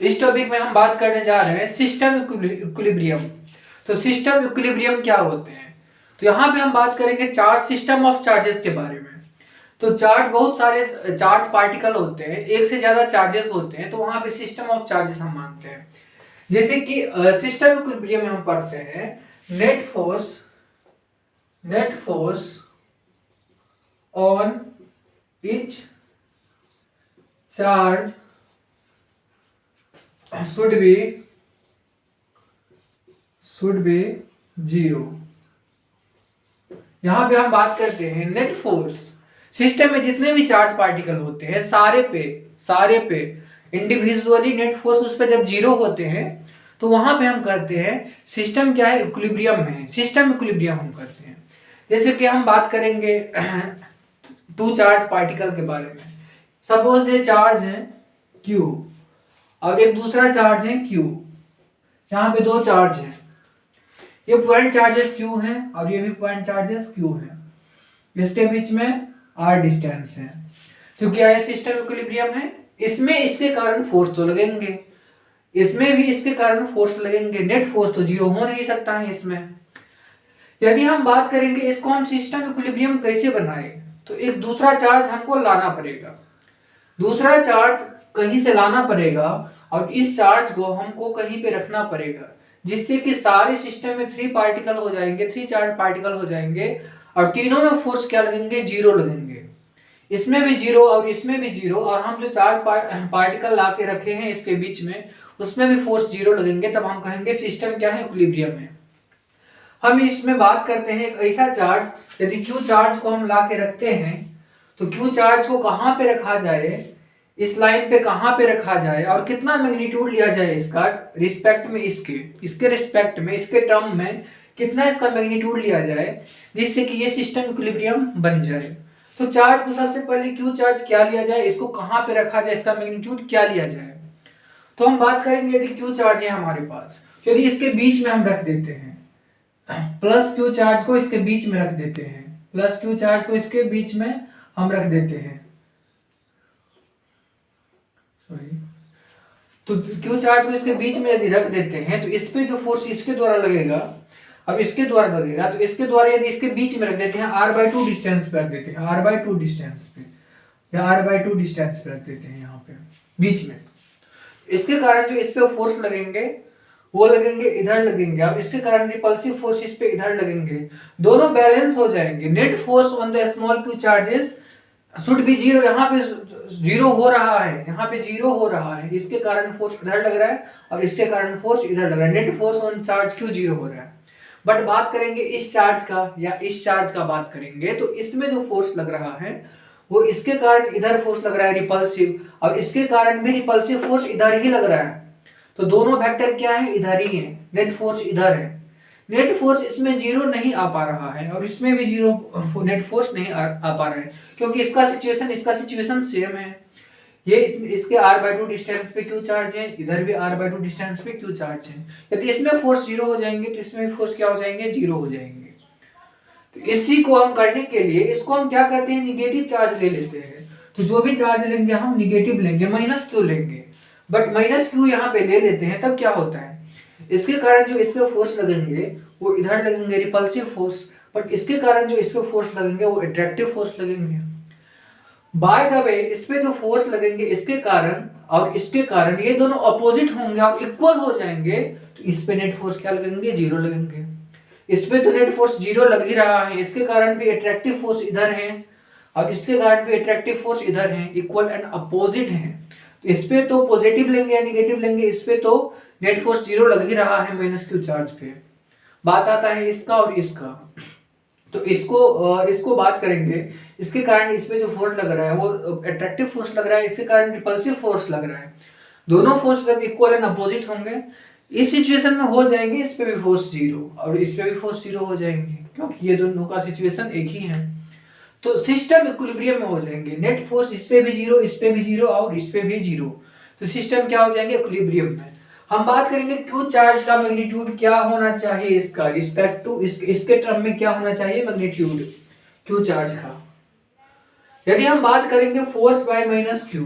इस टॉपिक में हम बात करने जा रहे हैं सिस्टम इक्विलिब्रियम। तो सिस्टम इक्विलिब्रियम क्या होते हैं? तो यहाँ पे हम बात करेंगे चार्ज, सिस्टम ऑफ चार्जेस के बारे में। तो चार्ज, बहुत सारे चार्ज पार्टिकल होते हैं, एक से ज्यादा चार्जेस होते हैं, तो वहां पे सिस्टम ऑफ चार्जेस हम मानते हैं। जैसे कि सिस्टम इक्विलिब्रियम में हम पढ़ते हैं net force on each charge should be zero. यहां पे हम बात करते हैं नेट फोर्स। सिस्टम में जितने भी चार्ज पार्टिकल होते हैं सारे पे इंडिविजुअली नेट फोर्स उस पर जब जीरो होते हैं तो वहां पे हम कहते हैं सिस्टम क्या है, इक्विलिब्रियम में है। सिस्टम इक्विलिब्रियम हम कहते हैं। जैसे कि हम बात करेंगे टू चार्ज पार्टिकल के बारे में। सपोज ये चार्ज है Q और एक दूसरा चार्ज है Q। यहाँ पे दो चार्ज हैं, ये पॉइंट चार्जेस Q हैं और ये भी पॉइंट चार्जेस Q हैं। इसके बीच में R डिस्टेंस है। तो क्या ये सिस्टम इक्विलिब्रियम है? इसमें इसके कारण फोर्स तो लगेंगे, इसमें भी इसके कारण फोर्स लगेंगे। नेट फोर्स तो जीरो हो नहीं सकता है इसमें। यदि हम बात करेंगे इसको हम सिस्टम इक्विलिब्रियम कैसे बनाए, तो एक दूसरा चार्ज हमको लाना पड़ेगा, दूसरा चार्ज कहीं से लाना पड़ेगा और इस चार्ज को हमको कहीं पे रखना पड़ेगा, जिससे कि सारे सिस्टम में थ्री पार्टिकल हो जाएंगे, थ्री चार्ज पार्टिकल हो जाएंगे और तीनों में फोर्स क्या लगेंगे, जीरो लगेंगे। इसमें भी जीरो और इसमें भी जीरो, और हम जो चार्ज पार्टिकल ला के रखे हैं इसके बीच में उसमें भी फोर्स जीरो लगेंगे। तब हम कहेंगे सिस्टम क्या है, इक्विलिब्रियम है। हम इसमें बात करते हैं एक ऐसा चार्ज, यदि क्यू चार्ज को हम ला के रखते हैं तो क्यू चार्ज को कहाँ पे रखा जाए, इस लाइन पे कहाँ पे रखा जाए और कितना मैग्नीट्यूड लिया जाए इसका रिस्पेक्ट में, इसके रिस्पेक्ट में, इसके टर्म में कितना इसका मैग्नीट्यूड लिया जाए जिससे कि ये सिस्टम इक्विलिब्रियम बन जाए। तो चार्ज को सबसे पहले क्यू चार्ज क्या लिया जाए, इसको कहाँ पे रखा जाए, इसका मैग्नीट्यूड क्या लिया जाए। तो हम बात करेंगे यदि क्यू चार्ज है हमारे पास, यदि इसके बीच में हम रख देते हैं प्लस क्यू चार्ज को इसके बीच में रख देते हैं, प्लस क्यू चार्ज को इसके बीच में हम रख देते हैं, तो क्यू चार्ज को इसके बीच में यदि रख देते हैं तो इस पे जो फोर्स इसके द्वारा लगेगा अब इसके द्वारा लगेगा, तो इसके द्वारा यदि इसके बीच में रख देते हैं r/2 डिस्टेंस पे रख देते हैं, r/2 डिस्टेंस पे या r/2 डिस्टेंस पे रख देते हैं यहाँ पे बीच में। इसके कारण जो इस पे फोर्स लगेंगे वो लगेंगे, इधर लगेंगे, अब इसके कारण रिपल्सिव फोर्स इस पे इधर लगेंगे, दोनों बैलेंस हो जाएंगे। Net force on the small Q charges should be zero. यहाँ पे जीरो हो रहा है, यहाँ पे जीरो हो रहा है, इसके कारण फोर्स इधर लग रहा है और इसके कारण फोर्स इधर लग रहा है। Net force on charge Q zero हो रहा है। बट बात करेंगे इस चार्ज का या इस चार्ज का बात करेंगे तो इसमें जो फोर्स लग रहा है वो इसके कारण इधर फोर्स लग रहा है रिपल्सिव, और इसके कारण भी रिपल्सिव फोर्स इधर ही लग रहा है। तो दोनों वेक्टर क्या है, इधर ही है। नेट फोर्स इधर है, नेट फोर्स इसमें जीरो नहीं आ पा रहा है और इसमें भी जीरो नेट फोर्स नहीं आ पा रहा है, क्योंकि इसका सिचुएशन सेम है। ये इसके r/2 डिस्टेंस पे क्यू चार्ज है, इधर भी r/2 डिस्टेंस पे क्यू चार्ज है। यदि इसमें फोर्स जीरो हो जाएंगे तो इसमें भी फोर्स क्या हो जाएंगे, जीरो हो जाएंगे। तो इसी को हम करने के लिए इसको हम क्या करते हैं, निगेटिव चार्ज ले लेते हैं। तो जो भी चार्ज लेंगे हम निगेटिव लेंगे, माइनस क्यू लेंगे। बट माइनस क्यू यहाँ पे ले लेते हैं तब क्या होता है, इसके कारण जो इस पे फोर्स लगेंगे वो इधर लगेंगे, रिपल्सिव फोर्स, बट इसके कारण जो इस पे फोर्स लगेंगे वो अट्रैक्टिव फोर्स लगेंगे। बाय द वे इस पे जो फोर्स लगेंगे इसके कारण और इसके कारण ये दोनों अपोजिट होंगे और इक्वल हो जाएंगे, तो इस पे नेट फोर्स क्या लगेंगे, जीरो लगेंगे। इस पे तो नेट फोर्स जीरो लग ही रहा है, इसके कारण भी अट्रैक्टिव फोर्स इधर है और इसके कारण भी अट्रैक्टिव फोर्स इधर है, इक्वल एंड अपोजिट है। तो इस पे तो पॉजिटिव लेंगे या निगेटिव लेंगे, इस पे तो नेट फोर्स जीरो लग ही रहा है माइनस क्यू चार्ज पे। बात आता है इसका और इसका, तो इसको बात करेंगे। इसके कारण इस पे जो फोर्स लग रहा है वो अट्रैक्टिव फोर्स लग रहा है, इसके कारण रिपल्सिव फोर्स लग रहा है। दोनों फोर्स जब इक्वल एंड अपोजिट होंगे इस सिचुएशन में हो जाएंगे, इस पे भी फोर्स जीरो और इस पे भी फोर्स जीरो हो जाएंगे, क्योंकि ये दोनों का सिचुएशन एक ही है। तो सिस्टम इक्विलिब्रियम में हो जाएंगे। नेट फोर्स इस पे भी जीरो, इस पे भी जीरो और इस पे भी जीरो, तो सिस्टम क्या हो जाएंगे, इक्विलिब्रियम में। हम बात करेंगे क्यू चार्ज का मैग्नीट्यूड क्या होना चाहिए, इसका रिस्पेक्ट टू इसके टर्म में क्या होना चाहिए मैग्नीट्यूड क्यू चार्ज का। यदि हम बात करेंगे फोर्स बाय माइनस क्यू,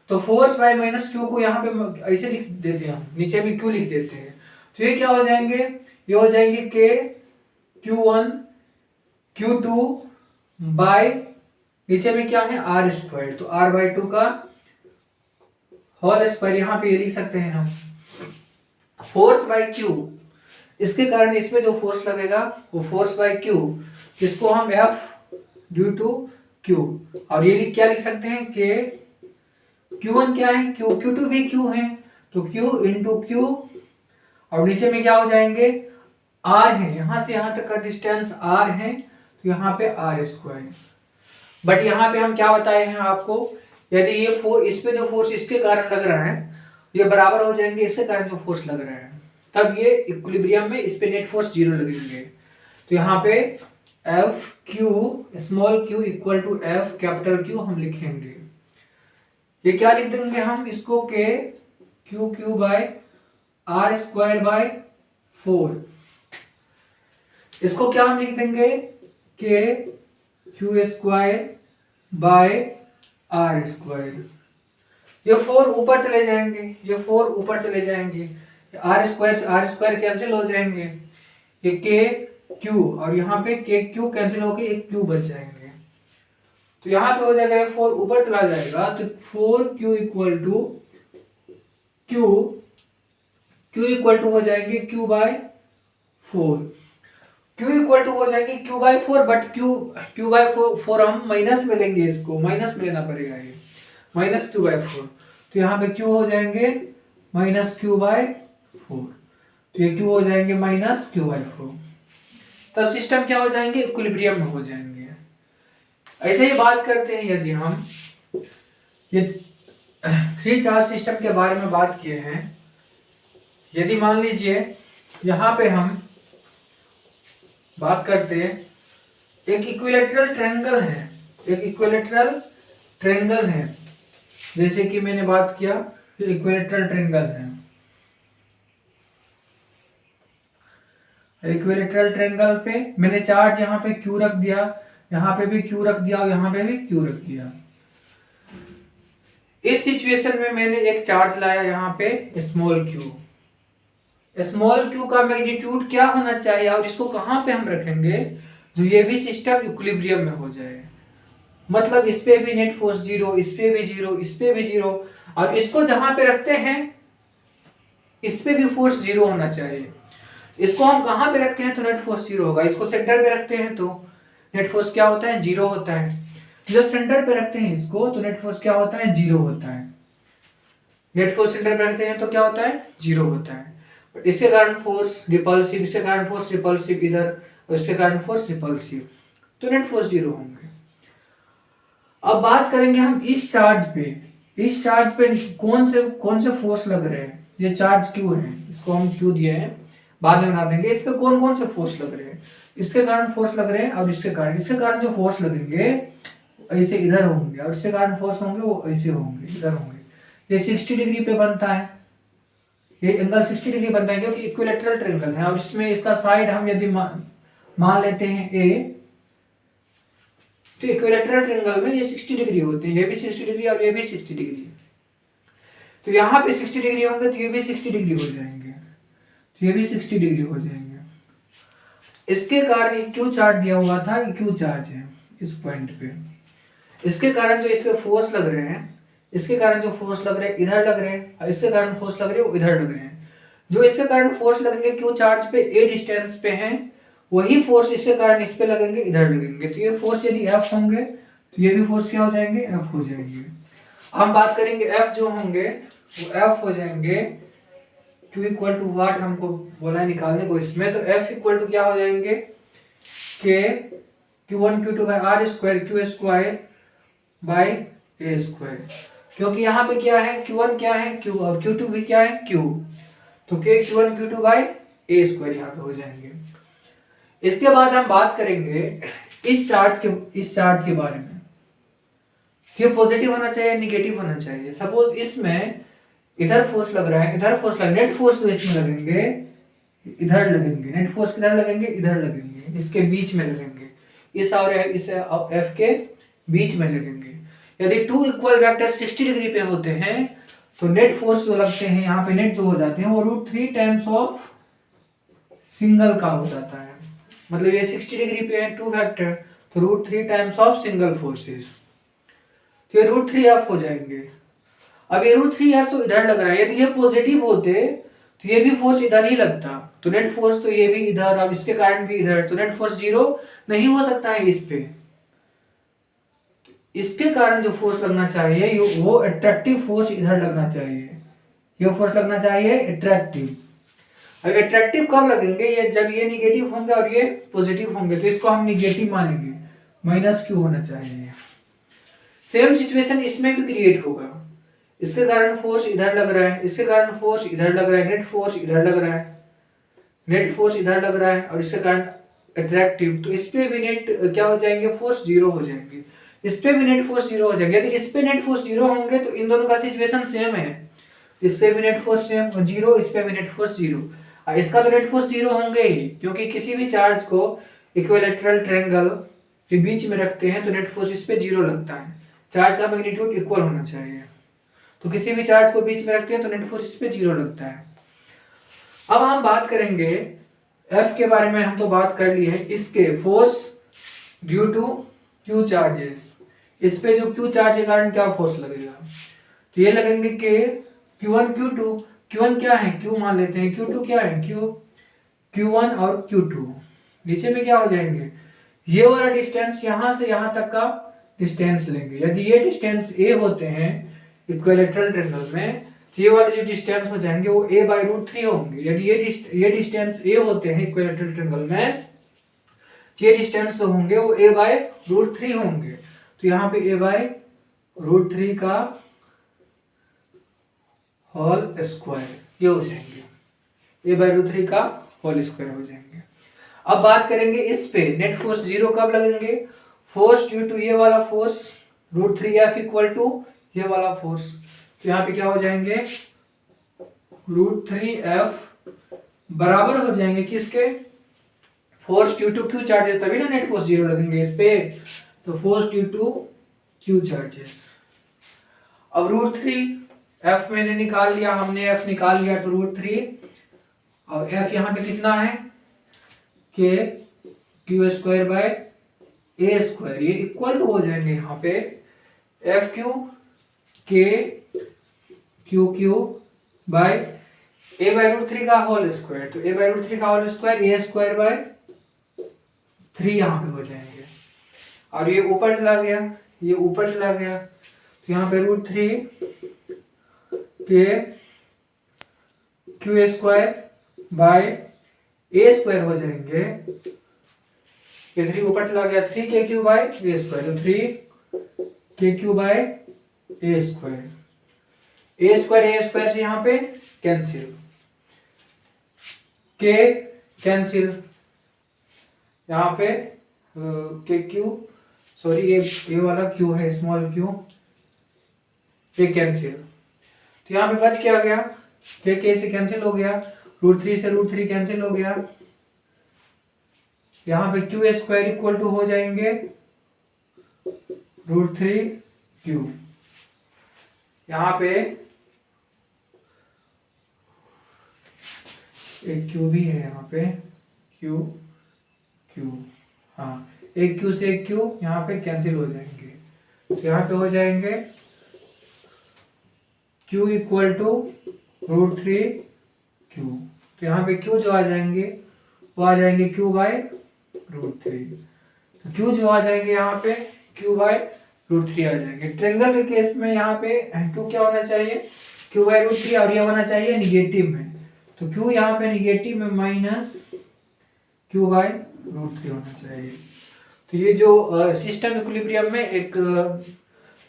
तो फोर्स बाय माइनस क्यू को यहाँ पे ऐसे लिख देते हैं, हम नीचे भी क्यू लिख देते हैं। तो ये क्या हो जाएंगे, ये हो जाएंगे के Q1 Q2 बाय नीचे में क्या है आर स्क्वायर, तो आर बाई टू का होल स्क्वायर, यहाँ पे ये लिख सकते हैं हम फोर्स बाय क्यू, इसके कारण इसमें जो फोर्स लगेगा वो फोर्स बाय क्यू, इसको हम एफ ड्यू टू क्यू, और ये क्या लिख सकते हैं के Q1 क्या है क्यू, Q2 भी क्यू है, तो Q इंटू क्यू, और नीचे में क्या हो जाएंगे R है, यहां से यहां तक का डिस्टेंस R है, तो यहाँ पे आर स्क्वायर। बट यहाँ पे हम क्या बताए हैं आपको, यदि ये फोर्स इस पे जो फोर्स इसके कारण लग रहा है ये बराबर हो जाएंगे इसके कारण जो फोर्स लग रहा है, तब ये इक्विलिब्रियम में इस पे नेट फोर्स जीरो लगेंगे। तो यहाँ पे F Q small Q equal to F capital Q हम लिखेंगे। ये क्या लिख देंगे हम इसको K Q Q by R square by 4, इसको क्या हम लिख देंगे K Q square by R square. ये 4 ऊपर चले जाएंगे, ये 4 ऊपर चले जाएंगे, आर स्क्वायर से आर स्क्वायर कैंसिल हो जाएंगे, ये के क्यू और यहाँ पे के क्यू कैंसिल होके एक क्यू बच जाएंगे। तो यहाँ पे हो जाएगा ये 4 ऊपर चला जाएगा, तो 4q equal to Q equal to हो जाएंगे q by 4, q equal to हो जाएंगे q by 4, but q by 4 हम माइनस में लेंगे, इसको माइनस में लेना पड़ेगा, ये माइनस q बाय 4, तो यहाँ पे q हो जाएंगे माइनस q बाय 4, तो ये q हो जाएंगे माइनस q बाय 4, तब सिस्टम क्या हो जाएंगे इक्विलिब्रियम में हो जाएंगे। ऐसे ही बात करते हैं, यदि हम ये 3 चार्ज सिस्टम के बारे में बात किए हैं, यदि मान लीजिए यहाँ पे हम बात करते हैं एक इक्विलैटरल ट्रायंगल है, एक इक्विलैटरल ट्रायंगल है, जैसे कि मैंने बात किया इक्विलैटरल ट्रायंगल है, इक्विलैटरल ट्रायंगल पे मैंने चार्ज यहाँ पे क्यू रख दिया, यहाँ पे भी क्यू रख दिया और यहाँ पे भी क्यू रख दिया। इस सिचुएशन में मैंने एक चार्ज लाया यहाँ पे स्मॉल क्यू, स्मॉल क्यू का मैग्नीट्यूड क्या होना चाहिए और इसको कहाँ पे हम रखेंगे जो ये भी सिस्टम इक्विलिब्रियम में हो जाए, मतलब इस पे भी नेट फोर्स जीरो, इस पे भी जीरो, इस पे भी जीरो, और इसको जहां पे रखते हैं इस पे भी फोर्स जीरो होना चाहिए। इसको हम कहां पे रखते हैं तो नेट फोर्स जीरो होगा, इसको सेंटर पे रखते हैं तो नेट फोर्स क्या होता है जीरो होता है, जब सेंटर पे रखते हैं इसको तो नेट फोर्स क्या होता है जीरो होता है, नेट फोर्स सेंटर पे रखते हैं तो क्या होता है जीरो होता है, बट इसके कारण फोर्स रिपल्सिव, इसके कारण फोर्स रिपल्सिव इधर और इसके कारण फोर्स रिपल्सिव, तो नेट फोर्स जीरो होंगे। अब बात करेंगे हम इस चार्ज पे, इस चार्ज पे कौन से फोर्स लग रहे हैं, ये चार्ज क्यू है, इसको हम क्यू दिए हैं, बाद में बना देंगे, इस पे कौन से फोर्स लग रहे हैं, इसके कारण फोर्स लग रहे हैं और इसके कारण जो फोर्स लगेंगे ऐसे इधर होंगे और इसके कारण फोर्स होंगे वो ऐसे होंगे इधर होंगे। ये 60 डिग्री पे बनता है, ये एंगल 60 डिग्री बनता है क्योंकि इक्विलैटरल ट्रायंगल है, और इसमें इसका साइड हम यदि मान लेते हैं ए, तो इक्विलैटरल ट्रायंगल में ये 60 डिग्री होते हैं, ये भी 60 डिग्री और ये भी 60 डिग्री, तो यहाँ पे 60 डिग्री होंगे तो ये भी 60 डिग्री हो जाएंगे, तो ये भी 60 डिग्री हो जाएंगे। इसके कारण ये क्यू चार्ज दिया हुआ था, ये क्यू चार्ज है इस पॉइंट पे, इसके कारण जो इस पे फोर्स लग रहे हैं, इसके कारण जो फोर्स लग रहे हैं इधर लग रहे हैं और इसके कारण फोर्स लग रहे हैं वो इधर लग रहे हैं, जो इसके कारण फोर्स लगेंगे क्यू चार्ज पे ए डिस्टेंस पे हैं, वही फोर्स इसके कारण इस पे लगेंगे इधर लगेंगे, तो ये फोर्स यदि एफ होंगे तो ये भी फोर्स क्या हो जाएंगे एफ हो जाएंगे। हम बात करेंगे एफ जो होंगे वो एफ हो जाएंगे क्यू इक्वल टू वाट हमको बोला है निकालने को इसमें, तो एफ इक्वल टू क्या हो जाएंगे K Q1 Q2 by R square Q square by A square, क्योंकि यहाँ पे क्या है Q1 क्या है Q और Q2 भी क्या है Q, तो के Q1 Q2 bye A square यहाँ पे हो जाएंगे। इसके बाद हम बात करेंगे इस चार्ज के बारे में, ये पॉजिटिव होना चाहिए नेगेटिव होना चाहिए। सपोज इसमें इधर फोर्स लग रहा है, इधर फोर्स लग, नेट फोर्स तो इसमें लगेंगे इधर लगेंगे, नेट फोर्स किधर लगेंगे इधर लगेंगे, इसके बीच में लगेंगे, इस और इस एफ के बीच में लगेंगे। यदि टू इक्वल वेक्टर 60 डिग्री पे होते हैं तो नेट फोर्स जो लगते हैं यहाँ पे नेट जो हो जाते हैं वो √3 टाइम्स ऑफ सिंगल का हो जाता है। मतलब ये 60 डिग्री पे है टू वेक्टर, तो √3 टाइम्स ऑफ सिंगल फोर्सेस, तो ये √3f हो जाएंगे। अब ये √3f तो इधर लग रहा है, यदि ये पॉजिटिव होते तो ये भी फोर्स इधर ही लगता, तो नेट फोर्स तो ये भी इधर, अब इसके कारण भी इधर, तो नेट फोर्स 0 नहीं हो सकता है इस पे। इसके कारण जो फोर्स लगना चाहिए वो अट्रैक्टिव फोर्स इधर लगना चाहिए, ये फोर्स लगना चाहिए अट्रैक्टिव। अब अट्रैक्टिव कब लगेंगे, ये जब ये निगेटिव होंगे और ये पॉजिटिव होंगे, तो इसको हम निगेटिव मानेंगे, -q होना चाहिए। सेम सिचुएशन इसमें भी क्रिएट होगा, इसके कारण फोर्स इधर लग रहा है, इसके कारण फोर्स इधर लग रहा है, नेट फोर्स इधर लग रहा है, नेट फोर्स इधर लग रहा है, और इसके कारण अट्रैक्टिव, तो इस पे भी नेट क्या हो जाएंगे, फोर्स 0 हो जाएंगे, इस पे भी नेट फोर्स 0 हो जाएंगे। यदि इस पे नेट फोर्स 0 होंगे तो इन दोनों का सिचुएशन सेम है, इस पे भी नेट फोर्स सेम 0, इस पे भी नेट फोर्स 0, इसका तो नेट फोर्स 0 होंगे ही, क्योंकि किसी भी चार्ज को इक्विलैटरल ट्रायंगल के बीच में रखते हैं तो नेट फोर्स इस पे 0 लगता है, चार्ज का मैग्नीट्यूड इक्वल होना चाहिए, तो किसी भी चार्ज को बीच में रखते हैं तो नेट फोर्स इस पे 0 लगता है। अब हम बात करेंगे F के बारे में, हम तो बात कर लिए है इसके force due to Q charges, इस पे जो Q चार्ज के कारण क्या फोर्स लगेगा, तो ये लगेंगे कि Q1 Q2, Q1 क्या है, Q मान लेते हैं, Q2 क्या है, Q1 और Q2, नीचे में क्या हो जाएंगे, ये वाला डिस्टेंस यहां से यहां तक का डिस्टेंस लेंगे। यदि ये डिस्टेंस a होते हैं इक्विलैटरल ट्रायंगल में, तो ये वाले जो डिस्टेंस हो जाएंगे वो a/√3 होंगे। यदि ये डिस्टेंस a होते हैं इक्विलैटरल ट्रायंगल में, तो ये डिस्टेंस होंगे वो a/√3 होंगे, तो यहाँ पे a/√3 का होल स्क्वायर ये हो जाएंगे, a/√3 का होल स्क्वायर हो जाएंगे। अब बात करेंगे इस पे नेट फोर्स 0 कब लगेंगे, फोर्स ड्यू टू ये वाला फोर्स √3f इक्वल टू ये वाला फोर्स, तो यहाँ पे क्या हो जाएंगे, √3f बराबर हो जाएंगे किसके, force due to Q charges, तभी ना नेट फोर्स 0 लगेंगे इस पे, तो force due to Q charges. अब √3f मैंने निकाल लिया, हमने f निकाल लिया, तो √3 और f यहाँ पे कितना है के Q²/a², ये इक्वल टू हो जाएंगे यहाँ पे FQ के QQ/a/√3 का होल स्क्वायर, तो a/√3 का होल स्क्वायर a²/3 यहाँ पे हो जाएंगे, और ये ऊपर चला गया, ये ऊपर चला गया, तो यहाँ पे √3 के Q²/a² हो जाएंगे, ये 3 ऊपर चला गया, 3kq/a², तो 3kq/a², a² से यहाँ पे कैंसिल, k कैंसिल, यहाँ पे kq, सॉरी ये वाला q है, स्मॉल q, ये कैंसिल, तो यहाँ पे बच क्या गया, k से कैंसिल हो गया, √3 से √3 कैंसिल हो गया, यहाँ पे Q² इक्वल टू हो जाएंगे √3q, यहाँ पे एक q भी है, यहाँ पे q, हाँ एक q से एक q यहाँ पे कैंसिल हो जाएंगे, तो यहाँ पे हो जाएंगे q इक्वल टू √3q, तो यहाँ पे q जो आ जाएंगे वो आ जाएंगे q/√3, तो q जो आ जाएंगे यहाँ पे q/√3 आ जाएंगे। ट्रायंगल के केस में यहाँ पे q क्या होना चाहिए, q/√3, और ये होना चाहिए निगेटिव में, तो q यहाँ पे निगेटिव में -q/√3 होना चाहिए। तो ये जो सिस्टम इक्विलिब्रियम में एक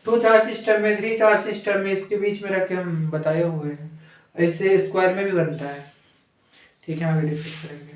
2 चार्ज सिस्टम में, 3 चार्ज सिस्टम में, इसके बीच में रख के हम बताए हुए हैं, ऐसे स्क्वायर में भी बनता है, ठीक है, आगे डिस्कस करेंगे।